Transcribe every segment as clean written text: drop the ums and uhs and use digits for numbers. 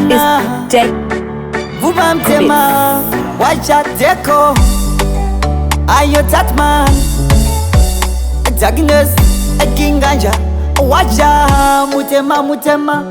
It's Jay. Vuba mtema wacha deko ayo tatman darkness ekinganja wacha mutema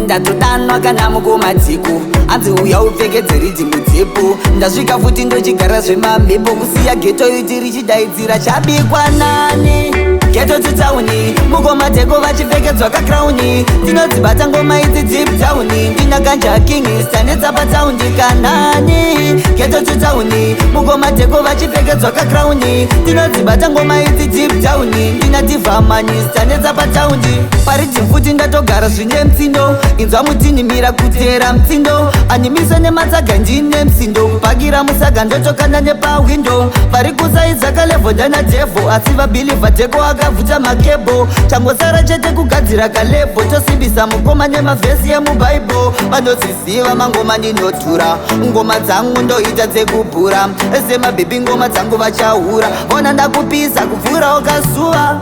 ndatodanwa kana mukomadziko anzi uya upfeke dziriti mudzipo ndasvika futi ndochigara zvemamhepo kusiya geto iti richidaidzira chabikwa nani geto tutauni mukomadheko vachipfekedzwa kakrauni ndinodzibata ngoma idzi deep town ndinaganja king stanetsa pataundi kanani geto tutauni mukomadheko vachipfekedzwa kakrauni ndinodzibata ngoma idzi deep town ndinadivhamani stanetsa pataundi pariji futi ndatogara zvine mtsindo inzwa mutinimira kuteera mtsindo animisa nematsaga ndine msindo kupakira musaga ndotokanda nepawindo vari kusaidza kalevo ndana devho asi vabilivha dheko akabvuta makebho changosara chete kugadzira kalebho tosimbisa mukoma nemavhesi emubhaibho vanoziziva mangoma ndinotura ngoma dzangu ndoita dzekubhura semabhebhi ngoma dzangu vachahura vona ndakupisa kupfuura ukazuva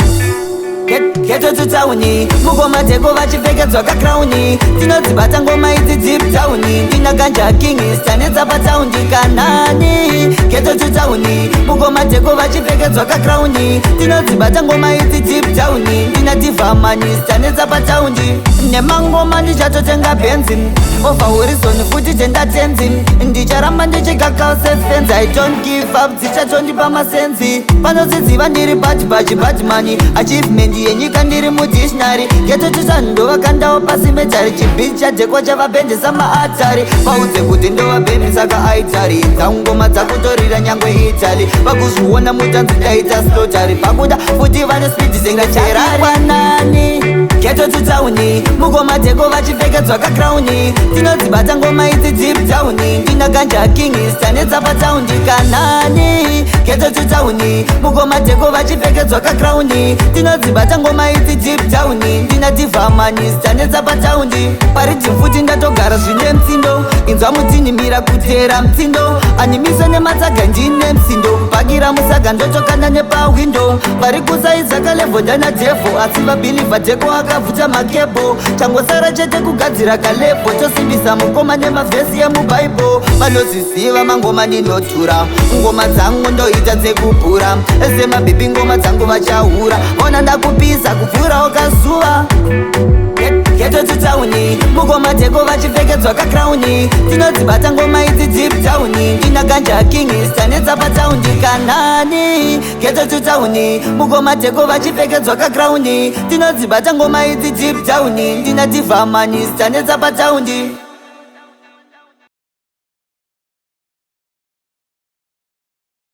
geto tutauni mukomadheko vachipfekedzwa kakrauni ndinodzibata ngoma idzi deep town ndinaganja king stanetsa pataundi kanani geto tutauni mukomadheko vachipfekedzwa kakrauni ndinodzibata ngoma idzi deep town ndinadivhamani stanetsa pataundi nemangoma ndichatotenga benzi over horizon futi tendatenzi ndicharamba ndichigakausefenzi I don't give up dzichatondipa masenzi panozidziva ndiri batmani achievement yenyika ndiri mudictionary geto tisandova kandawo pasi metari chibhiti chadheko chavabhendesa maatari paudze kuti ndovabhendi saka aitari dzangoma dzakutorira nyangwe italy vakuzviona mutanzi ndaita slotary pakuda futi vane spidi zengacherarikwanani geto tutauni mukomadheko vachipfekedzwa kakrauni ndinodzibata ngoma idzi deep town ndinaganja king stanetsa pataundi kanani geto tutauni mukomadheko vachipfekedzwa kakrauni ndinodzibata ngoma idzi deep town ndinadivhamani stanetsa pataundi pariji futi ndatogara zvine mtsindo inzwa mutinimira kuteera mtsindo animisa nematsaga ndine msindo kupakira musaga ndotokanda nepawindo vari kusaidza kalevho ndana devho asi vabilivha dheko akabvuta makebho changosara chete kugadzira kalebho tosimbisa mukoma nemavhesi emubhaibho vanoziziva mangoma ndinotura ngoma dzangu ndoita dzekubhura semabhebhi ngoma dzangu vachahura vona ndakupisa kupfuura ukazuva geto tutauni mukomadheko vachipfekedzwa kakrauni ndinodzibata ngoma idzi deep town ndinaganja king stanetsa pataundi kanani geto tutauni mukomadheko vachipfekedzwa kakrauni ndinodzibata ngoma idzi deep town ndinadivhamani stanetsa pataundi